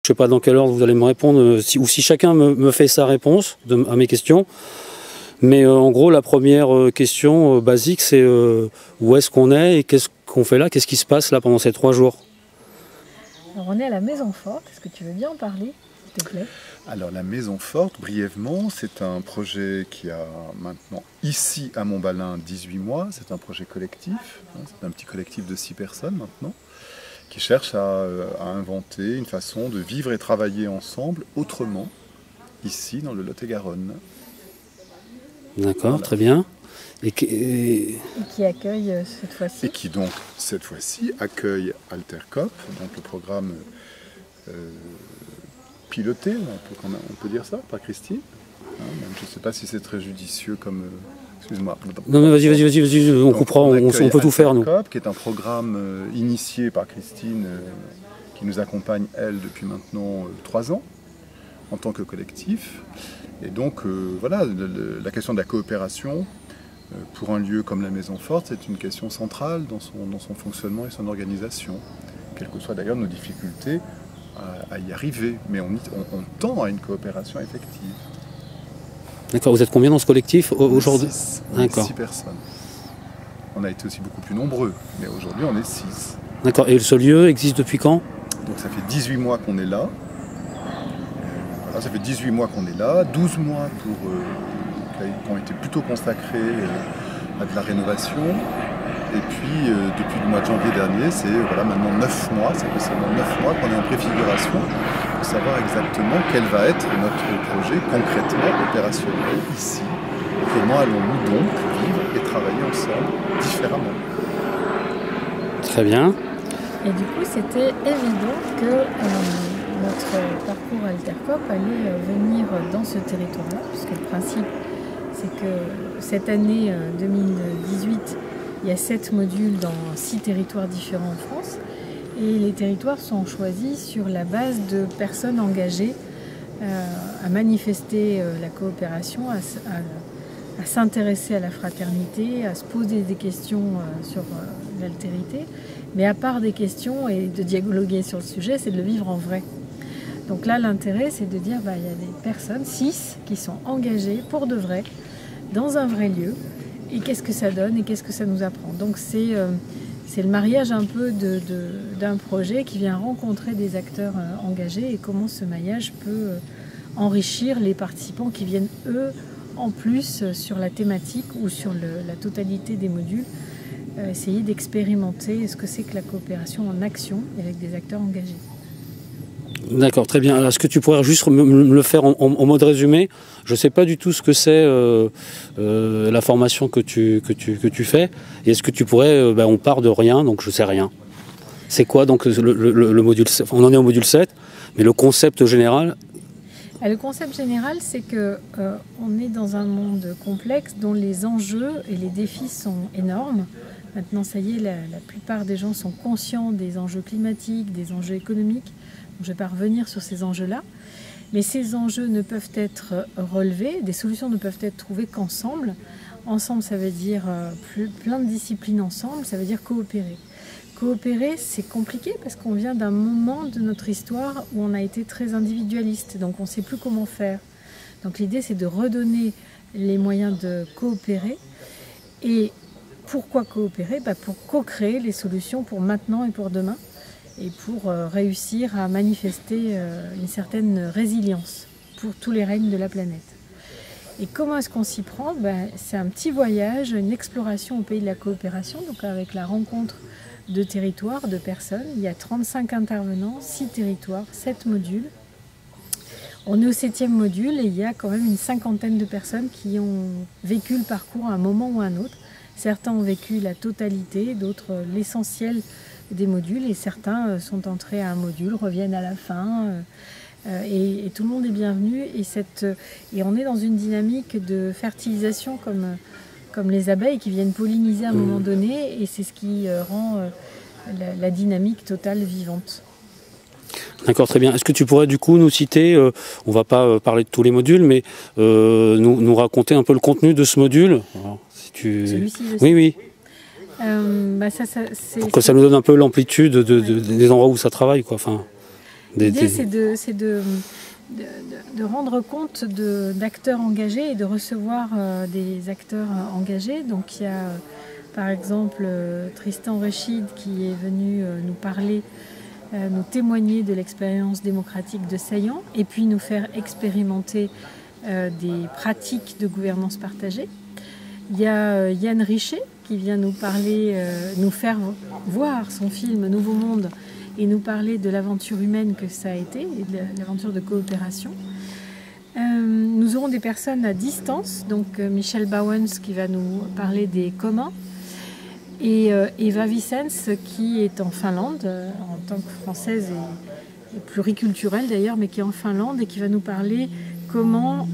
sais pas dans quel ordre vous allez me répondre, ou si chacun me fait sa réponse à mes questions. Mais en gros, la première question basique, c'est où est-ce qu'on est et qu'est-ce qu'on fait là, qu'est-ce qui se passe là pendant ces 3 jours? Alors on est à la Maison Forte, est-ce que tu veux bien en parler, s'il te plaît? Alors la Maison Forte, brièvement, c'est un projet qui a maintenant, ici à Montbalin, 18 mois. C'est un projet collectif, hein, c'est un petit collectif de 6 personnes maintenant, qui cherche à inventer une façon de vivre et travailler ensemble autrement, ici dans le Lot-et-Garonne. D'accord, Voilà. très bien. Et qui accueille cette fois-ci. Et qui donc, cette fois-ci, accueille Altercop, donc le programme piloté, on peut dire ça, par Christine. Hein, je ne sais pas si c'est très judicieux comme... excuse-moi. Non mais vas-y, on comprend, on peut tout faire nous. Altercop, qui est un programme initié par Christine, qui nous accompagne, elle, depuis maintenant 3 ans, en tant que collectif. Et donc, voilà, la question de la coopération, pour un lieu comme la Maison Forte, c'est une question centrale dans son fonctionnement et son organisation, quelles que soient d'ailleurs nos difficultés à y arriver. Mais on tend à une coopération effective. D'accord, vous êtes combien dans ce collectif aujourd'hui? 6 personnes. On a été aussi beaucoup plus nombreux, mais aujourd'hui on est 6. D'accord, et ce lieu existe depuis quand? Donc ça fait 18 mois qu'on est là. Voilà, ça fait 18 mois qu'on est là, 12 mois qui ont été plutôt consacrés à de la rénovation. Et puis, depuis le mois de janvier dernier, c'est maintenant 9 mois, ça fait seulement 9 mois qu'on est en préfiguration pour savoir exactement quel va être notre projet concrètement opérationnel ici. Comment allons-nous donc vivre et travailler ensemble différemment. Très bien. Et du coup, c'était évident que notre parcours Altercop allait venir dans ce territoire-là, puisque le principe, c'est que cette année 2018, il y a 7 modules dans 6 territoires différents en France et les territoires sont choisis sur la base de personnes engagées à manifester la coopération, à s'intéresser à la fraternité, à se poser des questions sur l'altérité. Mais à part des questions et de dialoguer sur le sujet, c'est de le vivre en vrai. Donc là, l'intérêt, c'est de dire il y a des personnes, 6, qui sont engagées pour de vrai, dans un vrai lieu. Et qu'est-ce que ça donne et qu'est-ce que ça nous apprend. Donc c'est le mariage un peu d'un projet qui vient rencontrer des acteurs engagés et comment ce maillage peut enrichir les participants qui viennent, eux, en plus sur la thématique ou sur la totalité des modules, essayer d'expérimenter ce que c'est que la coopération en action avec des acteurs engagés. D'accord, très bien. Est-ce que tu pourrais juste me le faire en mode résumé? Je ne sais pas du tout ce que c'est la formation que tu fais. Et est-ce que tu pourrais... on part de rien, donc je ne sais rien. C'est quoi donc le module 7? On en est au module 7, mais le concept général... Le concept général, c'est qu'on est dans un monde complexe dont les enjeux et les défis sont énormes. Maintenant, ça y est, la plupart des gens sont conscients des enjeux climatiques, des enjeux économiques. Je ne vais pas revenir sur ces enjeux-là. Mais ces enjeux ne peuvent être relevés, des solutions ne peuvent être trouvées qu'ensemble. Ensemble, ça veut dire plein de disciplines ensemble, ça veut dire coopérer. Coopérer, c'est compliqué parce qu'on vient d'un moment de notre histoire où on a été très individualiste, donc on ne sait plus comment faire. Donc l'idée, c'est de redonner les moyens de coopérer. Et pourquoi coopérer? Pour co-créer les solutions pour maintenant et pour demain, et pour réussir à manifester une certaine résilience pour tous les règnes de la planète. Et comment est-ce qu'on s'y prend? C'est un petit voyage, une exploration au pays de la coopération, donc avec la rencontre de territoires, de personnes. Il y a 35 intervenants, 6 territoires, 7 modules. On est au 7e module et il y a quand même une 50aine de personnes qui ont vécu le parcours à un moment ou à un autre. Certains ont vécu la totalité, d'autres l'essentiel des modules et certains sont entrés à un module, reviennent à la fin et tout le monde est bienvenu et on est dans une dynamique de fertilisation comme les abeilles qui viennent polliniser à un moment donné et c'est ce qui rend la dynamique totale vivante. D'accord, très bien. Est-ce que tu pourrais du coup nous citer, on ne va pas parler de tous les modules, mais nous raconter un peu le contenu de ce module? Alors, si Celui-ci, oui. C'est... Pour que ça nous donne un peu l'amplitude des endroits où ça travaille, quoi. Enfin... L'idée, c'est de rendre compte d'acteurs engagés et de recevoir des acteurs engagés. Donc il y a par exemple Tristan Rechid qui est venu nous parler, nous témoigner de l'expérience démocratique de Saillant et puis nous faire expérimenter des pratiques de gouvernance partagée. Il y a Yann Richet qui vient nous parler, nous faire voir son film Nouveau Monde et nous parler de l'aventure humaine que ça a été et de l'aventure de coopération. Nous aurons des personnes à distance, donc Michel Bowens qui va nous parler des communs et Eva Vicens qui est en Finlande en tant que Française et pluriculturelle d'ailleurs, mais qui est en Finlande et qui va nous parler comment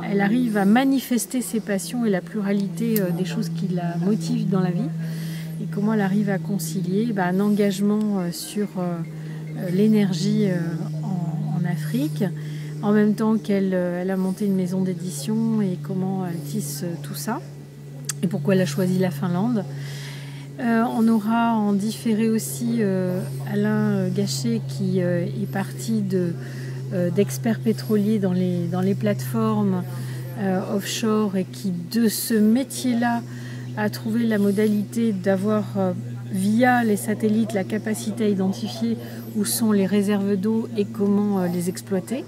elle arrive à manifester ses passions et la pluralité des choses qui la motivent dans la vie et comment elle arrive à concilier un engagement sur l'énergie en Afrique en même temps qu'elle a monté une maison d'édition et comment elle tisse tout ça et pourquoi elle a choisi la Finlande. On aura en différé aussi Alain Gachet qui est parti d'experts pétroliers dans les plateformes offshore et qui de ce métier-là a trouvé la modalité d'avoir via les satellites la capacité à identifier où sont les réserves d'eau et comment les exploiter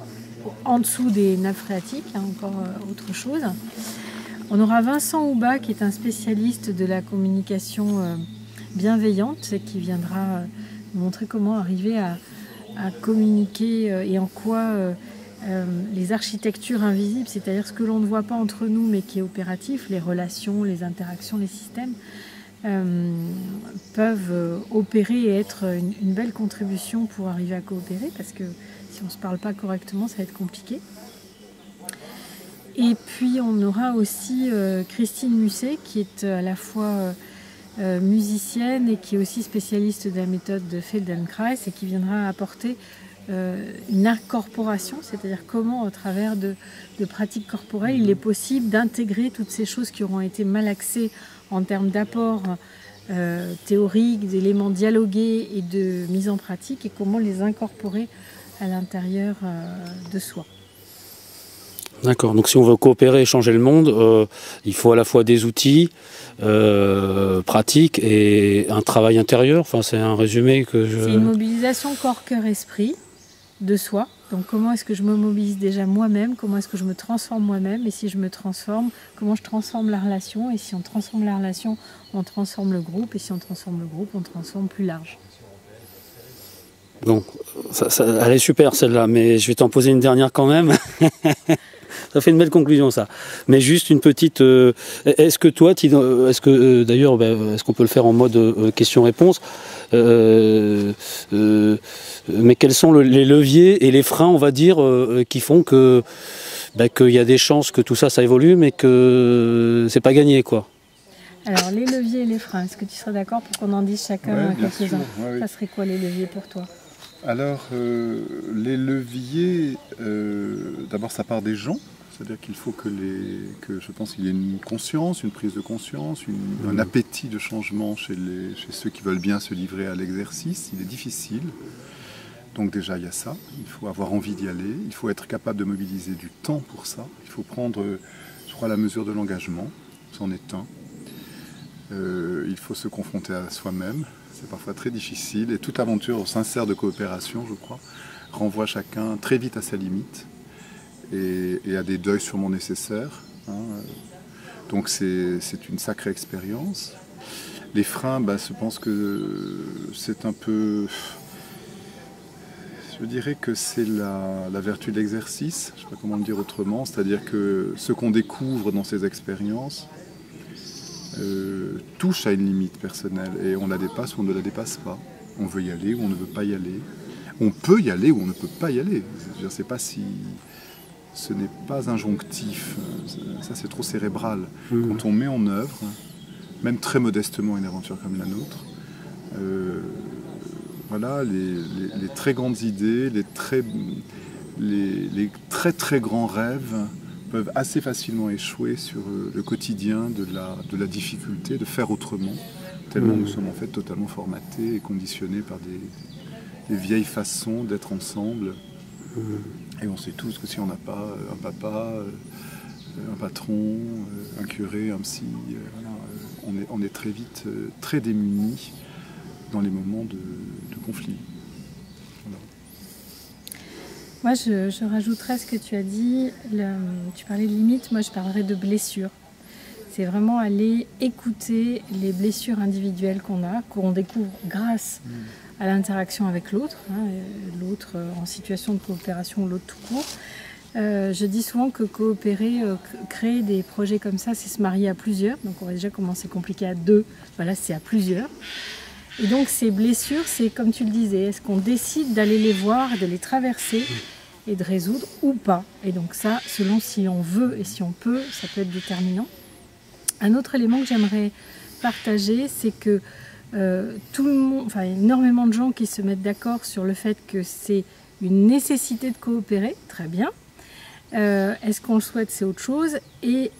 en dessous des nappes phréatiques, encore autre chose. On aura Vincent Houba qui est un spécialiste de la communication bienveillante et qui viendra nous montrer comment arriver à communiquer et en quoi les architectures invisibles, c'est-à-dire ce que l'on ne voit pas entre nous mais qui est opératif, les relations, les interactions, les systèmes, peuvent opérer et être une belle contribution pour arriver à coopérer parce que si on ne se parle pas correctement, ça va être compliqué. Et puis on aura aussi Christine Musset qui est à la fois musicienne et qui est aussi spécialiste de la méthode de Feldenkrais et qui viendra apporter une incorporation, c'est-à-dire comment au travers de pratiques corporelles il est possible d'intégrer toutes ces choses qui auront été mal axées en termes d'apport théorique, d'éléments dialogués et de mise en pratique et comment les incorporer à l'intérieur de soi. D'accord, donc si on veut coopérer et changer le monde, il faut à la fois des outils pratiques et un travail intérieur. Enfin, c'est un résumé que je... C'est une mobilisation corps, cœur, esprit de soi. Donc comment est-ce que je me mobilise déjà moi-même, comment est-ce que je me transforme moi-même et si je me transforme, comment je transforme la relation et si on transforme la relation, on transforme le groupe et si on transforme le groupe, on transforme plus large. Donc, elle est super celle-là, mais je vais t'en poser une dernière quand même. Ça fait une belle conclusion ça. Mais juste une petite... est-ce que toi, d'ailleurs, est-ce qu'on peut le faire en mode question-réponse mais quels sont les leviers et les freins, on va dire, qui font qu'il y a des chances que tout ça, ça évolue, mais que c'est pas gagné, quoi. Alors, les leviers et les freins, est-ce que tu serais d'accord pour qu'on en dise chacun quelques-uns ? Ouais, Ça serait quoi les leviers pour toi ? Alors, les leviers, d'abord ça part des gens, c'est-à-dire qu'il faut que je pense qu'il y ait une conscience, une prise de conscience, un appétit de changement chez ceux qui veulent bien se livrer à l'exercice. Il est difficile, donc déjà il y a ça, il faut avoir envie d'y aller, il faut être capable de mobiliser du temps pour ça, il faut prendre, je crois, la mesure de l'engagement, c'en est un. Il faut se confronter à soi-même. C'est parfois très difficile et toute aventure sincère de coopération, je crois, renvoie chacun très vite à sa limite et à des deuils sûrement nécessaires. Donc c'est une sacrée expérience. Les freins, je pense que c'est un peu... Je dirais que c'est la vertu de l'exercice, je ne sais pas comment le dire autrement, c'est-à-dire que ce qu'on découvre dans ces expériences touche à une limite personnelle et on la dépasse ou on ne la dépasse pas. On veut y aller ou on ne veut pas y aller. On peut y aller ou on ne peut pas y aller. Je ne sais pas si ce n'est pas injonctif. Ça, c'est trop cérébral. Quand on met en œuvre, même très modestement, une aventure comme la nôtre, voilà, les très grandes idées, les très très grands rêves peuvent assez facilement échouer sur le quotidien de la difficulté de faire autrement, tellement nous sommes en fait totalement formatés et conditionnés par des vieilles façons d'être ensemble. Et on sait tous que si on n'a pas un papa, un patron, un curé, un psy, voilà, on est très vite très démunis dans les moments de conflit. Voilà. Moi, je rajouterais ce que tu as dit. Tu parlais de limites, moi je parlerais de blessures. C'est vraiment aller écouter les blessures individuelles qu'on découvre grâce à l'interaction avec l'autre, l'autre en situation de coopération ou l'autre tout court. Je dis souvent que coopérer, créer des projets comme ça, c'est se marier à plusieurs. Donc on voit déjà comment c'est compliqué à deux, voilà, c'est à plusieurs. Et donc ces blessures, c'est comme tu le disais, est-ce qu'on décide d'aller les voir, de les traverser et de résoudre ou pas? Et donc ça, selon si on veut et si on peut, ça peut être déterminant. Un autre élément que j'aimerais partager, c'est que tout le monde, enfin énormément de gens qui se mettent d'accord sur le fait que c'est une nécessité de coopérer, très bien. Est-ce qu'on le souhaite, c'est autre chose. Et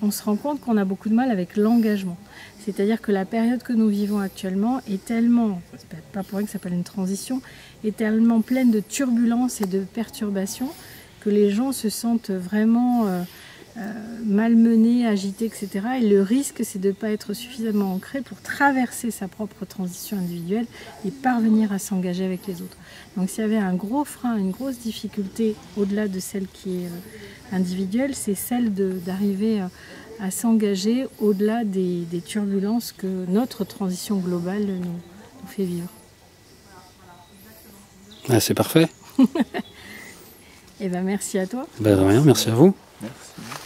on se rend compte qu'on a beaucoup de mal avec l'engagement. C'est-à-dire que la période que nous vivons actuellement est tellement, c'est pas pour rien que ça s'appelle une transition, est tellement pleine de turbulences et de perturbations que les gens se sentent vraiment malmenés, agités, etc. Et le risque, c'est de ne pas être suffisamment ancré pour traverser sa propre transition individuelle et parvenir à s'engager avec les autres. Donc s'il y avait un gros frein, une grosse difficulté au-delà de celle qui est individuelle, c'est celle d'arriver à s'engager au-delà des turbulences que notre transition globale nous fait vivre. Ah, c'est parfait. Et ben merci à toi. Ben, de rien, merci à vous. Merci.